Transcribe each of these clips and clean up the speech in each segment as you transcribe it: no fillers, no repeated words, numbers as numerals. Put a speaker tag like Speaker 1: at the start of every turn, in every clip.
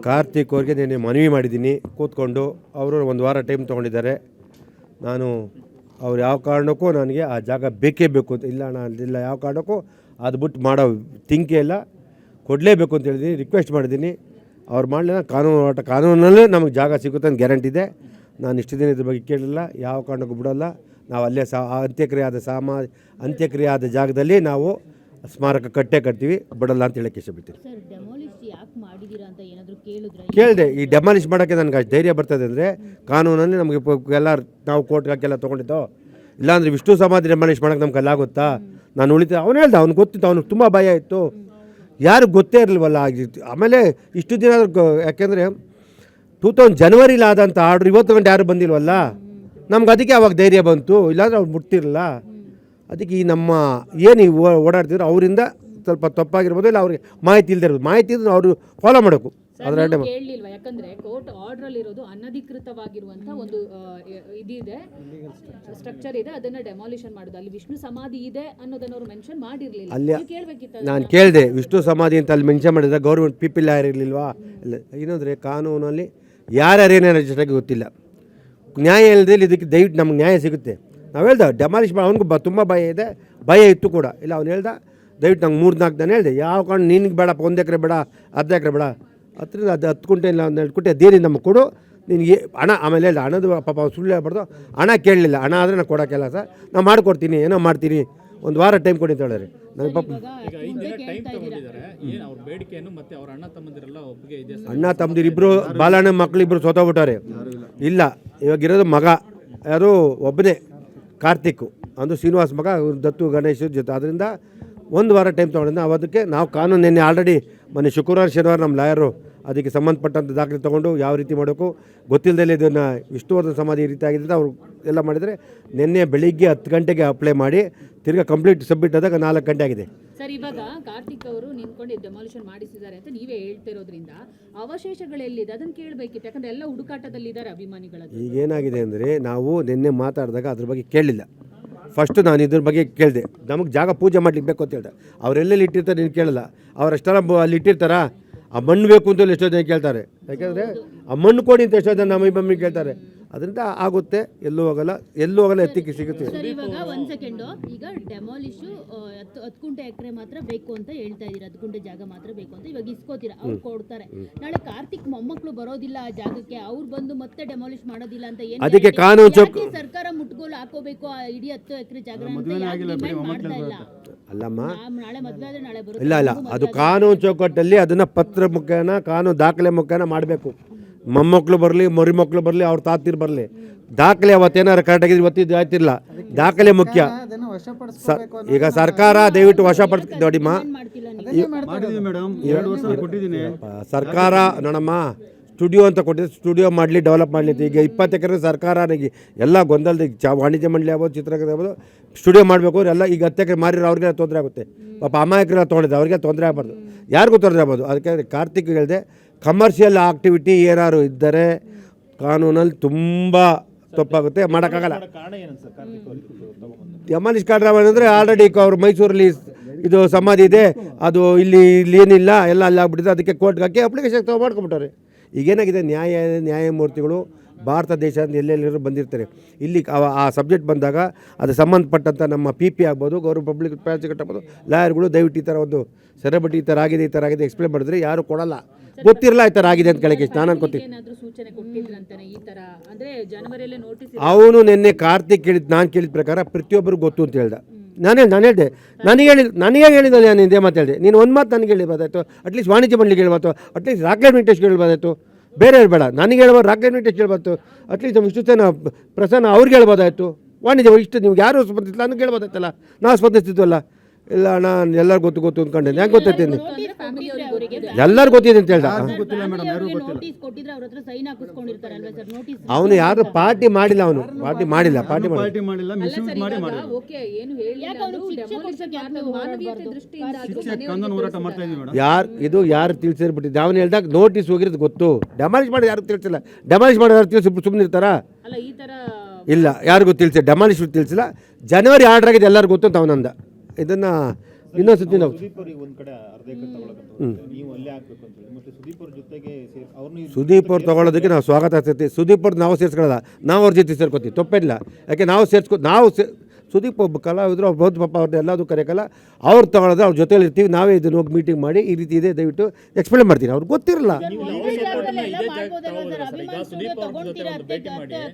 Speaker 1: ಕಾರ್ತಿಕ್ ಅವ್ರಿಗೆ ನಾನು ಮನವಿ ಮಾಡಿದ್ದೀನಿ ಕೂತ್ಕೊಂಡು. ಅವರು ಒಂದು ವಾರ ಟೈಮ್ ತೊಗೊಂಡಿದ್ದಾರೆ. ನಾನು ಅವ್ರು ಯಾವ ಕಾರಣಕ್ಕೂ ನನಗೆ ಆ ಜಾಗ ಬೇಕೇ ಬೇಕು ಅಂತ ಇಲ್ಲ, ನಾನು ಇಲ್ಲ ಯಾವ ಕಾರಣಕ್ಕೂ ಅದು ಬಿಟ್ಟು ಮಾಡೋ ಥಿಂಕೇ ಇಲ್ಲ, ಕೊಡಲೇಬೇಕು ಅಂತ ಹೇಳಿದ್ದೀನಿ, ರಿಕ್ವೆಸ್ಟ್ ಮಾಡಿದ್ದೀನಿ. ಅವ್ರು ಮಾಡಲಿಲ್ಲ, ಕಾನೂನಲ್ಲೇ ನಮಗೆ ಜಾಗ ಸಿಗುತ್ತೆ ಅಂತ ಗ್ಯಾರಂಟಿ ಇದೆ. ನಾನು ಇಷ್ಟು ದಿನ ಇದ್ರ ಬಗ್ಗೆ ಕೇಳಿಲ್ಲ, ಯಾವ ಕಾರಣಕ್ಕೂ ಬಿಡೋಲ್ಲ. ನಾವು ಅಲ್ಲೇ ಅಂತ್ಯಕ್ರಿಯೆ ಆದ ಜಾಗದಲ್ಲಿ ನಾವು ಸ್ಮಾರಕ ಕಟ್ತೀವಿ, ಬಿಡಲ್ಲ ಅಂತ ಹೇಳಕ್ಕೆ ಇಷ್ಟಪಡ್ತೀನಿ. ಕೇಳಿದೆ, ಈ ಡೆಮಾಲಿಷ್ ಮಾಡೋಕ್ಕೆ ನನಗೆ ಅಷ್ಟು ಧೈರ್ಯ ಬರ್ತದೆ ಅಂದರೆ ಕಾನೂನಲ್ಲಿ ನಮಗೆ ಎಲ್ಲ ನಾವು ಕೋರ್ಟ್ಗೆಲ್ಲ ತೊಗೊಂಡಿದ್ದೋ. ಇಲ್ಲಾಂದರೆ ವಿಷ್ಣು ಸಮಾಧಿ ಡೆಮಾಲಿಷ್ ಮಾಡೋಕ್ಕೆ ನಮ್ಗೆ ಅಲ್ಲಾಗುತ್ತಾ? ನಾನು ಉಳಿತೆ ಅವ್ನು ಹೇಳ್ದೆ, ಅವ್ನಿಗೆ ಗೊತ್ತಿತ್ತು, ಅವ್ನಿಗೆ ತುಂಬ ಭಯ ಇತ್ತು, ಯಾರು ಗೊತ್ತೇ ಇರಲಿಲ್ವಲ್ಲ ಆಗಿತ್ತು. ಆಮೇಲೆ ಇಷ್ಟು ದಿನ ಯಾಕೆಂದರೆ 2000 ಜನವರಿಲಿ ಆದಂಥ ಆರ್ಡ್ರ್ ಇವತ್ತು ಗಂಟೆ ಯಾರು ಬಂದಿಲ್ವಲ್ಲ, ನಮ್ಗೆ ಅದಕ್ಕೆ ಅವಾಗ ಧೈರ್ಯ ಬಂತು, ಇಲ್ಲಾಂದ್ರೆ ಅವ್ರು ಮುಟ್ತಿರಲಿಲ್ಲ. ಅದಕ್ಕೆ ಈ ನಮ್ಮ ಏನು ಓಡಾಡ್ತಿದ್ರು ಅವರಿಂದ ಸ್ವಲ್ಪ ತಪ್ಪಾಗಿರ್ಬೋದು, ಇಲ್ಲ ಅವ್ರಿಗೆ ಮಾಹಿತಿ ಇಲ್ಲದೆ ಇರ್ಬೋದು. ಮಾಹಿತಿ ಇದ್ರೆ ಅವರು ಫಾಲೋ ಮಾಡಬೇಕು.
Speaker 2: ಅದರ ಕೇಳಲಿಲ್ವಾ? ಯಾಕಂದ್ರೆ ಕೋರ್ಟ್ ಆರ್ಡರ್ ಅಲ್ಲಿ ಇರೋದು ಅನಧಿಕೃತವಾಗಿರುವಂತ ಒಂದು ಇದಿದೆ, ಸ್ಟ್ರಕ್ಚರ್ ಇದೆ, ಅದನ್ನ ಡೆಮಾಲಿಷನ್ ಮಾಡೋದು. ಅಲ್ಲಿ ವಿಷ್ಣು ಸಮಾಧಿ ಇದೆ ಅನ್ನೋದನ್ನ ಅವರು ಮೆನ್ಷನ್ ಮಾಡಿರಲಿಲ್ಲ. ಅಲ್ಲಿ
Speaker 1: ನಾನು ಕೇಳಿದೆ, ವಿಷ್ಣು ಸಮಾಧಿ ಅಂತ ಅಲ್ಲಿ ಮೆನ್ಷನ್ ಮಾಡಿದ್ರೆ ಗೌರ್ಮೆಂಟ್ ಪೀಪಲ್ ಯಾರಿರಲಿಲ್ವಾ? ಇಲ್ಲ, ಏನಂದರೆ ಕಾನೂನಲ್ಲಿ ಯಾರ್ಯಾರೇನೇನು ಅಷ್ಟಾಗಿ ಗೊತ್ತಿಲ್ಲ. ನ್ಯಾಯ ಇಲ್ಲದೆ ಇದಕ್ಕೆ ದಯವಿಟ್ಟು ನಮ್ಗೆ ನ್ಯಾಯ ಸಿಗುತ್ತೆ. ನಾವು ಹೇಳ್ದ ಡೆಮಾಲಿಷ್ ಮಾಡಿ, ಅವ್ನಿಗೂ ತುಂಬ ಭಯ ಇತ್ತು ಕೂಡ. ಇಲ್ಲ ಅವ್ನು ಹೇಳ್ದ, ದಯವಿಟ್ಟು ನಂಗೆ 3-4 ದಿನ ಹೇಳಿದೆ, ಯಾವ ಕಾರಣ ನಿನಗೆ ಬೇಡಪ್ಪ, 1 ಎಕರೆ ಬೇಡ, 10 ಎಕರೆ ಬೇಡ, ಹತ್ತರಿಂದ 10 ಕುಂಟೆ ಇಲ್ಲ 12 ಕುಂಟೆ ಅದೇನಿದೆ ನಮಗೆ ಕೊಡು, ನಿನಗೆ ಹಣ. ಆಮೇಲೆ ಹೇಳ್ದ, ಹಣದ ಪಾಪ ಅವ್ನು ಸುಳ್ಳು ಹೇಳ್ಬಾರ್ದು, ಹಣ ಕೇಳಲಿಲ್ಲ. ಹಣ ಆದರೆ ನಾನು ಕೊಡೋಕ್ಕೆಲ್ಲ ಸರ್, ನಾನು ಮಾಡಿಕೊಡ್ತೀನಿ, ಏನೋ ಮಾಡ್ತೀನಿ, 1 ವಾರ ಟೈಮ್ ಕೊಡಿ ಅಂತ ಹೇಳಿದ್ರೆ ನನಗೆ ಪಾಪ. ಅಣ್ಣ ತಮ್ಮದಿರು ಇಬ್ಬರು, ಬಾಲಣ್ಣ ಮಕ್ಕಳು ಇಬ್ಬರು ಸೋತೋಗ್ಬಿಟ್ಟವ್ರೆ. ಇಲ್ಲ, ಇವಾಗಿರೋದು ಮಗ ಯಾರು ಒಬ್ಬನೇ, ಕಾರ್ತಿಕ್, ಅಂದು ಶ್ರೀನಿವಾಸ್ ಮಗ, ದತ್ತು ಗಣೇಶ್ ಜೊತೆ. ಅದರಿಂದ 1 ವಾರ ಟೈಮ್ ತೊಗೊಂಡಿದ್ದ. ಅದಕ್ಕೆ ನಾವು ಕಾನೂನು ನಿನ್ನೆ ಆಲ್ರೆಡಿ ಮೊನ್ನೆ ಶುಕ್ರವಾರ ಶನಿವಾರ ನಮ್ಮ ಲಾಯರು ಅದಕ್ಕೆ ಸಂಬಂಧಪಟ್ಟಂಥ ದಾಖಲೆ ತೊಗೊಂಡು ಯಾವ ರೀತಿ ಮಾಡಬೇಕು ಗೊತ್ತಿಲ್ಲದೆ ಇದನ್ನು ವಿಷ್ಣುವರ್ಧನ್ ಸಮಾಧಿ ಈ ರೀತಿ ಆಗಿದೆ ಅವರು ಎಲ್ಲ ಮಾಡಿದರೆ, ನಿನ್ನೆ ಬೆಳಿಗ್ಗೆ 10 ಗಂಟೆಗೆ ಅಪ್ಲೈ ಮಾಡಿ ತಿರ್ಗಾ ಕಂಪ್ಲೀಟ್ ಸಬ್ಮಿಟ್ ಆದಾಗ 4 ಗಂಟೆ ಆಗಿದೆ.
Speaker 2: ಸರ್, ಇವಾಗ ಕಾರ್ತಿಕ್ ಅವರು ನಿಂತ್ಕೊಂಡು ಡೆಮಾಲಿಷನ್ ಮಾಡಿಸಿದ್ದಾರೆ ಅಂತ ನೀವೇ ಹೇಳ್ತಿರೋದ್ರಿಂದ ಅವಶೇಷಗಳೆಲ್ಲಿದೆ ಅದನ್ನು ಕೇಳಬೇಕಿತ್ತು. ಯಾಕಂದ್ರೆ ಎಲ್ಲ ಹುಡುಕಾಟದಲ್ಲಿದ್ದಾರೆ ಅಭಿಮಾನಿಗಳು.
Speaker 1: ಈಗ ಏನಾಗಿದೆ ಅಂದರೆ, ನಾವು ನಿನ್ನೆ ಮಾತಾಡಿದಾಗ ಅದ್ರ ಬಗ್ಗೆ ಕೇಳಲಿಲ್ಲ. ಫಸ್ಟು ನಾನು ಇದ್ರ ಬಗ್ಗೆ ಕೇಳಿದೆ, ನಮಗೆ ಜಾಗ ಪೂಜೆ ಮಾಡ್ಲಿಕ್ಕೆ ಬೇಕು ಅಂತ ಹೇಳಿದೆ. ಅವರೆಲ್ಲೆಲ್ಲಿ ಇಟ್ಟಿರ್ತಾರೆ ನೀನು ಕೇಳಲ್ಲ. ಅವರಷ್ಟೆಲ್ಲ ಅಲ್ಲಿ ಇಟ್ಟಿರ್ತಾರ, ಆ ಮಣ್ಣು ಬೇಕು ಅಂತ ಎಷ್ಟೋ ಜನ ಕೇಳ್ತಾರೆ. ಯಾಕೆಂದರೆ ಆ ಮಣ್ಣು ಕೊಡಿ ಅಂತ ಎಷ್ಟೋ ಜನ ನಮ್ಮ ಮಮ್ಮಿ ಕೇಳ್ತಾರೆ. ಅದರಿಂದ ಆಗುತ್ತೆ, ಎಲ್ಲೂ ಹೋಗಲ್ಲ ಎತ್ತಿಕ್ಕೆ ಸಿಗುತ್ತೆ.
Speaker 2: ಇವಾಗ 1 ಸೆಕೆಂಡ್, ಈಗ ಡೆಮಾಲಿಶ್ 10 ಕುಂಟೆ ಎಕರೆ ಮಾತ್ರ ಬೇಕು ಅಂತ ಹೇಳ್ತಾ ಇದೀರ, 10 ಕುಂಟೆ ಜಾಗ ಮಾತ್ರ ಬೇಕು ಅಂತ ಇವಾಗ ಇಸ್ಕೋತೀರಾ, ಅವ್ರು ಕೊಡ್ತಾರೆ. ನಾಳೆ ಕಾರ್ತಿಕ್ ಮೊಮ್ಮಕ್ಕಳು ಬರೋದಿಲ್ಲ ಆ ಜಾಗಕ್ಕೆ, ಅವ್ರು ಬಂದು ಮತ್ತೆ ಡೆಮಾಲಿಶ್ ಮಾಡೋದಿಲ್ಲ ಅಂತ ಏನು,
Speaker 1: ಅದಕ್ಕೆ ಕಾನೂನು
Speaker 2: ಸರ್ಕಾರ ಮುಟ್ಗೋಲು ಹಾಕೋಬೇಕು ಆ ಇಡೀ 10 ಎಕರೆ ಜಾಗ ಮಾಡ್ತಾ ಇಲ್ಲ.
Speaker 1: ಅಲ್ಲಮ್ಮ,
Speaker 2: ನಾಳೆ ಮದುವೆ ಆದ್ರೆ ನಾಳೆ ಬರುತ್ತೆ.
Speaker 1: ಇಲ್ಲ, ಅದು ಕಾನೂನು ಚೌಕಟ್ಟಲ್ಲಿ ಅದನ್ನು ಪತ್ರ ಮುಖೇನ, ಕಾನೂನು ದಾಖಲೆ ಮುಖೇನ ಮಾಡಬೇಕು. ಮೊಮ್ಮಕ್ಕಳು ಬರಲಿ, ಮರಿ ಮಕ್ಕಳು ಬರಲಿ, ಅವ್ರ ತಾತಿರು ಬರಲಿ, ದಾಖಲೆ ಅವತ್ತೇನಾರು ಕರೆಕ್ಟಾಗಿದ್ದು ಇವತ್ತಿದ್ದು ಆಯ್ತಿಲ್ಲ, ದಾಖಲೆ ಮುಖ್ಯ. ಈಗ ಸರ್ಕಾರ ದಯವಿಟ್ಟು ವಶಪಡಿಸ್ತೀವಿ ನೋಡಿಮ್ಮ. ಸರ್ಕಾರ ನೋಡಮ್ಮ, ಸ್ಟುಡಿಯೋ ಅಂತ ಕೊಟ್ಟಿದ್ದು, ಸ್ಟುಡಿಯೋ ಮಾಡಲಿ, ಡೆವಲಪ್ ಮಾಡಲಿ. ಈಗ 20 ಎಕರೆ ಸರ್ಕಾರ ಎಲ್ಲ ಗೊಂದಲದ ವಾಣಿಜ್ಯ ಮಂಡಳಿ ಆಗ್ಬೋದು, ಚಿತ್ರಕಲೆ ಆಗ್ಬೋದು, ಸ್ಟುಡಿಯೋ ಮಾಡಬೇಕು. ಎಲ್ಲ ಈಗ 10 ಎಕರೆ ಮಾರಿರೋ ಅವ್ರಿಗೆಲ್ಲ ತೊಂದರೆ ಆಗುತ್ತೆ. ಪಾಪ ಅಮಾಯಕರೆಲ್ಲ ತೊಗೊಂಡಿದ್ದೆ, ಅವ್ರಿಗೆ ತೊಂದರೆ ಆಗ್ಬಾರ್ದು, ಯಾರಿಗೂ ತೊಂದರೆ ಆಗ್ಬೋದು. ಅದಕ್ಕೆ ಕಾರ್ತಿಕ್ ಹೇಳಿದೆ, ಕಮರ್ಷಿಯಲ್ ಆಕ್ಟಿವಿಟಿ ಏನಾದ್ರು ಇದ್ದರೆ ಕಾನೂನಲ್ಲಿ ತುಂಬ ತಪ್ಪಾಗುತ್ತೆ, ಮಾಡೋಕ್ಕಾಗಲ್ಲ. ಡೆಮಾಲಿಷ್ ಕಾರಣ ಅಂದರೆ ಆಲ್ರೆಡಿ ಅವ್ರು ಮೈಸೂರಲ್ಲಿ ಇದು ಸಮಾಧಿ ಇದೆ, ಅದು ಇಲ್ಲಿ ಏನಿಲ್ಲ, ಎಲ್ಲ ಅಲ್ಲಿ ಆಗ್ಬಿಟ್ಟಿದೆ. ಅದಕ್ಕೆ ಕೋರ್ಟ್ಗೆ ಹಾಕಿ ಅಪ್ಲಿಕೇಶನ್ ಮಾಡ್ಕೊಂಬಿಟ್ಟವ್ರೆ. ಈಗೇನಾಗಿದೆ, ನ್ಯಾಯಮೂರ್ತಿಗಳು ಭಾರತ ದೇಶದಿಂದ ಎಲ್ಲೆಲ್ಲರೂ ಬಂದಿರ್ತಾರೆ. ಇಲ್ಲಿ ಆ ಸಬ್ಜೆಕ್ಟ್ ಬಂದಾಗ ಅದು ಸಂಬಂಧಪಟ್ಟಂಥ ನಮ್ಮ PP ಆಗ್ಬೋದು, ಗೌರ್ಮೆಂಟ್ ಪಬ್ಲಿಕ್ ಪ್ರಾಸಿಕ್ಯೂಟರ್ ಆಗ್ಬೋದು, ಲಾಯರ್ಗಳು ದಯವಿಟ್ಟು ಈ ಥರ ಒಂದು ಸೆಲೆಬ್ರಿಟಿ ಈ ಥರ ಆಗಿದೆ ಎಕ್ಸ್ಪ್ಲೇನ್ ಮಾಡಿದ್ರೆ ಯಾರು ಕೊಡಲ್ಲ, ಗೊತ್ತಿರಲ್ಲ ಈ ಥರ ಆಗಿದೆ ಅಂತ ಕೇಳಕ್ಕೆ. ನಾನು ಅನ್ಕೋತೀನಿ ಅವನು ನಿನ್ನೆ ಕಾರ್ತಿಕ್ ನಾನು ಕೇಳಿದ ಪ್ರಕಾರ ಪ್ರತಿಯೊಬ್ಬರಿಗೂ ಗೊತ್ತು ಅಂತ ಹೇಳ್ದ. ನಾನು ಹೇಳಿದೆ, ನನಗೆ ಹೇಳಿದಲ್ಲಿ ನಾನು ಇದೇ ಮಾತು ಹೇಳಿದೆ. ನೀನು ಒಂದು ಮಾತು ನನಗೆ ಹೇಳ್ಬೋದಾಯ್ತು, ಅಟ್ಲೀಸ್ಟ್ ವಾಣಿಜ್ಯ ಮಂಡಳಿಗೆ ಹೇಳ್ಬಾರ್ದು, ಅಟ್ಲೀಸ್ಟ್ ರಾಕೆಟ್ ವೆಂಕಟೇಶ್ಗೆ ಹೇಳ್ಬೋದಾಯ್ತು, ಬೇರೆ ಹೇಳ್ಬೇಡ, ನನಗೆ ಹೇಳ್ಬೋದು, ರಾಕೆಟ್ ವೆಂಕಟೇಶ್ಗೆ ಹೇಳ್ಬಾರ್ದು, ಅಟ್ಲೀಸ್ಟ್ ನಮ್ಮ ಇಷ್ಟುತೇನ ಪ್ರಸನ್ನ ಅವ್ರಿಗೆ ಹೇಳ್ಬೋದಾಯ್ತು. ವಾಣಿಜ್ಯ ಇಷ್ಟು ನಿಮ್ಗೆ ಯಾರು ಸ್ಪಂದಿಸಿಲ್ಲ, ನನಗೆ ಹೇಳ್ಬೋದಾಯ್ತಲ್ಲ, ನಾವು ಸ್ಪಂದಿಸ್ತಿದ್ವಲ್ಲ. ಇಲ್ಲ ಅಣ್ಣ, ಎಲ್ಲರೂ ಗೊತ್ತು ಅಂದ್ಕೊಂಡೆ. ಯಾಕೆ ಗೊತ್ತೈತೆ ಎಲ್ಲರೂ ಗೊತ್ತಿದೆ ಅಂತ ಹೇಳ್ದ. ಅವನು ಯಾರು ಪಾರ್ಟಿ ಮಾಡಿಲ್ಲ, ಪಾರ್ಟಿ ಮಾಡಿಲ್ಲ. ಯಾರು ತಿಳಿಸಿರ್ಬಿಟ್ಟಿದ್ದೆ. ಅವನು ಹೇಳ್ದಾಗ ನೋಟಿಸ್ ಹೋಗಿರೋದು ಗೊತ್ತು, ಡೆಮಾಲಿಷ್ ಮಾಡಿ ಯಾರು ತಿಳಿಸಿಲ್ಲ. ಡೆಮಾಲಿಷ್ ಮಾಡಿ ಯಾರು ತಿಳಿಸಿ ಸುಮ್ಮನೆ ಇರ್ತಾರಾ? ಇಲ್ಲ, ಯಾರಿಗೂ ತಿಳಿಸಿ ಡೆಮಾಲಿಷ್ ತಿಳಿಸಿಲ್ಲ. ಜನವರಿ 6 ಆಗಿದೆ, ಎಲ್ಲರಿಗೂ ಗೊತ್ತು ಅಂತ ಅವನಂದ. ಇದನ್ನು ಇನ್ನೊಂದು ಸತಿ ನಾವು
Speaker 3: ಸುದೀಪ್ ಅವ್ರಿಗೆ ಒಂದ್ ಕಡೆ ಅರ್ಧ ಎಕರೆ ತಗೊಳಕಂತ ನೀವು ಅಲ್ಲೇ ಹಾಕ್ಬೇಕು ಅಂತ ಹೇಳಿ ಮತ್ತೆ ಸುದೀಪ್ ಅವ್ರ ಜೊತೆಗೆ ಅವ್ರನ್ನ
Speaker 1: ಸುದೀಪ್ ಅವ್ರು ತೊಗೊಳೋದಕ್ಕೆ ನಾವು ಸ್ವಾಗತ ಆಗ್ತೈತಿ. ಸುದೀಪ್ ಅವ್ರು ನಾವು ಸೇರಿಸ್ಕೊಳ್ಳೋಲ್ಲ, ನಾವು ಅವ್ರ ಜೊತೆ ಸೇರ್ಕೋತೀವಿ, ತಪ್ಪೇನಿಲ್ಲ. ಯಾಕೆ ನಾವು ಸುದೀಪ್ ಒಬ್ಬ ಕಲಾವಿದರು ಅವ್ರು ಬಹುದು ಪಾಪ ಅವ್ರದ್ದು ಎಲ್ಲದೂ ಕರೆಯಕ್ಕಲ್ಲ. ಅವ್ರು ತೊಗೊಳೋದು ಅವ್ರ ಜೊತೆಲಿ ಇರ್ತೀವಿ, ನಾವೇ ಇದನ್ನು ಹೋಗಿ ಮೀಟಿಂಗ್ ಮಾಡಿ ಈ ರೀತಿ ಇದೆ ದಯವಿಟ್ಟು ಎಕ್ಸ್ಪ್ಲೇನ್ ಮಾಡ್ತೀನಿ. ಅವ್ರಿಗೆ ಗೊತ್ತಿರಲ್ಲ.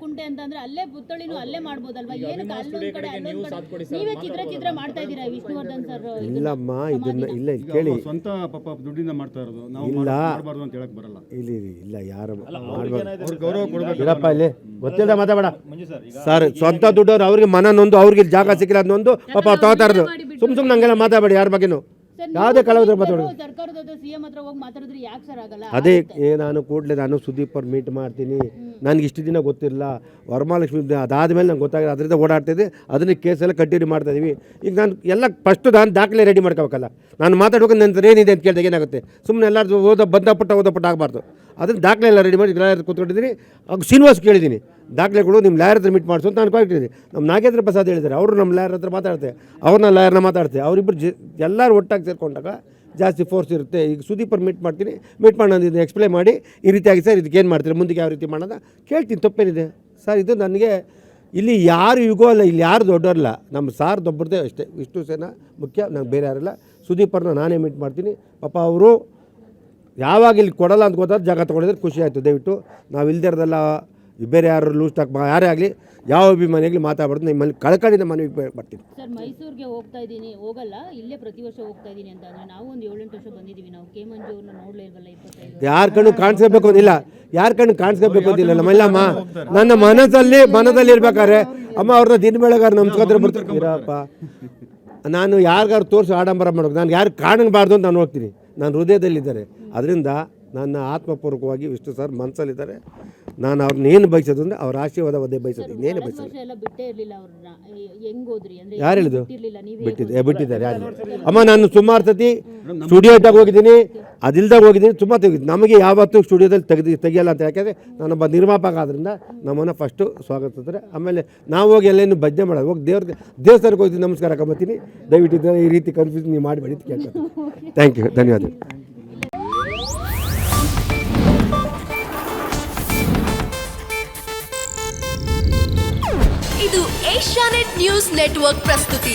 Speaker 2: ಕುಂಟೆ ಅಂತಂದ್ರೆ ಅಲ್ಲೇ ಪುತ್ತಳಿನೂ ಅಲ್ಲೇ ಮಾಡ್ಬೋದಲ್ವಾ? ಏನಕ್ಕೆ ಅಲ್ಲೊಂದ್ ಕಡೆ ಅಲ್ಲೊಂದ್ ಕಡೆ ನೀವೇ ಚಿತ್ರ ಮಾಡ್ತಾ ಇದ್ದೀರಾ ವಿಷ್ಣುವರ್ಧನ್ ಸರ್?
Speaker 1: ಇಲ್ಲಮ್ಮ, ಇದನ್ನ ಇಲ್ಲ ಕೇಳಿ,
Speaker 4: ಸ್ವಂತ ಪಾಪ ದುಡ್ಡಿಂದ ಮಾಡ್ತಾ ಇರೋದು, ನಾವು
Speaker 1: ಇಲ್ಲ
Speaker 4: ಮಾಡಬಾರ್ದು ಅಂತ ಹೇಳಕ್ ಬರಲ್ಲ.
Speaker 1: ಇಲ್ಲಿ ಇಲ್ಲ ಯಾರು
Speaker 4: ಅವ್ರಿಗೆ ಗೌರವ ಕೊಡಬೇಕು.
Speaker 1: ಇರಪ್ಪ ಇಲ್ಲಿ ಗೊತ್ತಿಲ್ಲ ಮಾತಾಡ
Speaker 3: ಮಂಜು ಸರ್ ಈಗ
Speaker 1: ಸರ್. ಸ್ವಂತ ದುಡ್ಡವ್ರು ಅವ್ರಿಗೆ ಮನ ನೊಂದು ಅವ್ರಿಗೆ ಜಾಗ ಸಿಕ್ಕಿಲ್ಲ ಅನ್ನೊಂದು ಪಾಪ ಅವ್ರು ತಗೋತಾ ಇರೋದು. ಸುಮ್ ನಂಗೆಲ್ಲ ಮಾತಾಡಬೇಡಿ ಯಾರ ಬಗ್ಗೆನೂ, ಯಾವುದೇ ಕಲಾವಿದ್ರು ಮಾತಾಡೋದು.
Speaker 2: ಸರ್ಕಾರದ ಸಿಎಂ ಹತ್ರ ಹೋಗಿ ಮಾತಾಡಿದ್ರೆ ಯಾಕೆ ಸರ್ ಆಗಲ್ಲ?
Speaker 1: ಅದೇ ನಾನು ಕೂಡಲೇ ನಾನು ಸುದೀಪ್ ಅವ್ರು ಮೀಟ್ ಮಾಡ್ತೀನಿ. ನನಗೆ ಇಷ್ಟು ದಿನ ಗೊತ್ತಿರಲಿಲ್ಲ, ವರಮಹಾಲಕ್ಷ್ಮಿ ಅದಾದಮೇಲೆ ನಂಗೆ ಗೊತ್ತಾಗಿದೆ, ಅದರಿಂದ ಓಡಾಡ್ತಿದ್ದೆ, ಅದನ್ನ ಕೇಸೆಲ್ಲ ಕಂಟಿನ್ಯೂ ಮಾಡ್ತಾಯಿದ್ದೀವಿ. ಈಗ ನಾನು ಎಲ್ಲ ಫಸ್ಟು ನಾನು ದಾಖಲೆ ರೆಡಿ ಮಾಡ್ಕೋಬೇಕಲ್ಲ. ನಾನು ಮಾತಾಡ್ಬೇಕು ನಂತರ ಏನಿದೆ ಅಂತ ಕೇಳಿದಾಗ ಏನಾಗುತ್ತೆ, ಸುಮ್ಮನೆ ಎಲ್ಲರೂ ಓದಪಟ್ಟ ಆಗಬಾರ್ದು. ಅದನ್ನು ದಾಖಲೆ ಎಲ್ಲ ರೆಡಿ ಮಾಡಿ ಲಾಯರ್ ಕೂತ್ಕೊಂಡಿದ್ದೀನಿ. ಶ್ರೀನಿವಾಸ್ ಕೇಳಿದ್ದೀನಿ ದಾಖಲೆಗಳು ನಿಮ್ಮ ಲಾಯರ್ ಹತ್ರ ಮೀಟ್ ಮಾಡಿಸು ಅಂತ ಅನ್ಕೊಂಡಿದ್ದೀನಿ. ನಮ್ಮ ನಾಗೇಂದ್ರ ಪ್ರಸಾದ್ ಹೇಳಿದ್ದಾರೆ, ಅವರು ನಮ್ಮ ಲಾಯರ್ ಹತ್ರ ಮಾತಾಡ್ತಾರೆ, ಅವ್ರನ್ನ ಲಾಯರ್ನ ಮಾತಾಡ್ತಾರೆ. ಅವರಿಬ್ಬರು ಎಲ್ಲರೂ ಒಟ್ಟಾಗಿ ಸೇರ್ಕೊಂಡಾಗ ಜಾಸ್ತಿ ಫೋರ್ಸ್ ಇರುತ್ತೆ. ಈಗ ಸುದೀಪರ್ ಮೀಟ್ ಮಾಡ್ತೀನಿ, ಮೀಟ್ ಮಾಡಿ ನಾನು ಇದನ್ನು ಎಕ್ಸ್ಪ್ಲೇನ್ ಮಾಡಿ ಈ ರೀತಿಯಾಗಿ ಸರ್ ಇದಕ್ಕೆ ಏನು ಮಾಡ್ತೀರಿ, ಮುಂದಕ್ಕೆ ಯಾವ ರೀತಿ ಮಾಡೋದ ಕೇಳ್ತೀನಿ, ತಪ್ಪೇನಿದೆ ಸರ್. ಇದು ನನಗೆ ಇಲ್ಲಿ ಯಾರು ಯುಗೋ ಅಲ್ಲ, ಇಲ್ಲಿ ಯಾರು ದೊಡ್ಡವರಲ್ಲ, ನಮ್ಮ ಸಾರ್ ದೊಬ್ಬರದೇ ಅಷ್ಟೇ. ವಿಷ್ಣು ಸೇನಾ ಮುಖ್ಯ, ನಂಗೆ ಬೇರೆ ಯಾರಿಲ್ಲ. ಸುದೀಪರ್ನ ನಾನೇ ಮೀಟ್ ಮಾಡ್ತೀನಿ. ಪಾಪ ಅವರು ಯಾವಾಗ ಇಲ್ಲಿ ಕೊಡಲ್ಲ ಅಂತ ಗೊತ್ತಾದ್ರೆ ಜಾಗ ತೊಗೊಂಡಿದ್ರೆ ಖುಷಿ ಆಯಿತು. ದಯವಿಟ್ಟು ನಾವು ಇಲ್ದೇ ಇರೋದಲ್ಲ, ಬೇರೆ ಯಾರು ಲೂಸ್ ಟಾಕ್ ಯಾರೇ ಆಗಲಿ ಯಾವ ಅಭಿಮಾನಿಯಾಗಲಿ ಮಾತಾಡ್ಬಾರ್ದು. ನಿಮ್ಮಲ್ಲಿ ಕಳ್ಕಳಿಂದ ಮನವಿ ಬರ್ತೀನಿ
Speaker 2: ಸರ್. ಮೈಸೂರಿಗೆ ಹೋಗ್ತಾ ಇದ್ದೀನಿ, ಹೋಗಲ್ಲ, ಇಲ್ಲೇ ಪ್ರತಿ ವರ್ಷ ಹೋಗ್ತಾ ಇದ್ದೀನಿ ಅಂತ ಅಂದರೆ ನಾವು ಒಂದು 7-8 ವರ್ಷ ಬಂದಿದ್ದೀವಿ. ನಾವು ಕೆ ಮಂಜು ಅವ್ರನ್ನ ನೋಡಲೇ ಇಲ್ವಲ್ಲ 25.
Speaker 1: ಯಾರ ಕಣ್ಣು ಕಾಣಿಸ್ಕೋಬೇಕು ಅಂತಿಲ್ಲ, ಯಾರ ಕಣ್ಣು ಕಾಣಿಸ್ಕೋಬೇಕು ಅಂತಿಲ್ಲ. ನಮ್ಮಲ್ಲಮ್ಮ ನನ್ನ ಮನದಲ್ಲಿ ಇರ್ಬೇಕಾದ್ರೆ ಅಮ್ಮ ಅವ್ರನ್ನ ದಿನ ಬೆಳಗಾರ ನಮ್ಸ್ಕೋದ್ರೆ ಬರ್ತಾರೆ ಇರಪ್ಪ. ನಾನು ಯಾರಿಗಾರು ತೋರಿಸಿ ಆಡಂಬರ ಮಾಡೋದು, ನಾನು ಯಾರು ಕಾಣಬಾರ್ದು ಅಂತ ನಾನು ಹೋಗ್ತೀನಿ. ನಾನು ಹೃದಯದಲ್ಲಿದ್ದಾರೆ. ಅದರಿಂದ ನನ್ನ ಆತ್ಮಪೂರ್ವಕವಾಗಿ ವಿಷ್ಣು ಸರ್ ಮನಸ್ಸಲ್ಲಿದ್ದಾರೆ. ನಾನು ಅವ್ರನ್ನ ಏನು ಬಯಸೋದು ಅಂದರೆ ಅವ್ರ ಆಶೀರ್ವಾದ ಒದ್ದೇ ಬಯಸೋದು, ಇನ್ನೇನು ಬಯಸೋದು.
Speaker 2: ಎಲ್ಲ ಬಿಟ್ಟೇ ಇರಲಿಲ್ಲ ಅವ್ರನ್ನ, ಹೆಂಗ್ ಹೋದ್ರಿ ಅಂದ್ರೆ
Speaker 1: ಯಾರು ಹೇಳಿದ್ದು
Speaker 2: ನೀವೇ
Speaker 1: ಬಿಟ್ಟಿದ್ದಾರೆ ಯಾರು? ಅಮ್ಮ ನಾನು ಸುಮಾರು ಸತಿ ಸ್ಟುಡಿಯೋ ಇದ್ದಾಗ ಹೋಗಿದ್ದೀನಿ, ಅದಿಲ್ದಾಗ ಹೋಗಿದ್ದೀನಿ, ತುಂಬ ತೆಗಿದ್ದೀನಿ. ನಮಗೆ ಯಾವತ್ತೂ ಸ್ಟುಡಿಯೋದಲ್ಲಿ ತೆಗಿಯಲ್ಲ ಅಂತ. ಯಾಕೆಂದರೆ ನಾನೊಬ್ಬ ನಿರ್ಮಾಪಕ ಆದ್ದರಿಂದ ನಮ್ಮನ್ನು ಫಸ್ಟು ಸ್ವಾಗತಿಸ್ತಾರೆ. ಆಮೇಲೆ ನಾವು ಹೋಗಿ ಎಲ್ಲೇನು ಭಜನೆ ಮಾಡೋದು, ಹೋಗಿ ದೇವಸ್ಥಾನಕ್ಕೆ ಹೋಗ್ತೀನಿ, ನಮಸ್ಕಾರ ಹಾಕೊಂಬತ್ತೀನಿ. ದಯವಿಟ್ಟು ಈ ರೀತಿ ಕನ್ಫ್ಯೂಸ್ ನೀವು ಮಾಡಬೇಡಿ ಅಂತ ಕೇಳ್ತೀನಿ. ಥ್ಯಾಂಕ್ ಯು, ಧನ್ಯವಾದ.
Speaker 5: ಇದು ಏಷ್ಯಾನೆಟ್ ನ್ಯೂಸ್ ನೆಟ್ವರ್ಕ್ ಪ್ರಸ್ತುತಿ.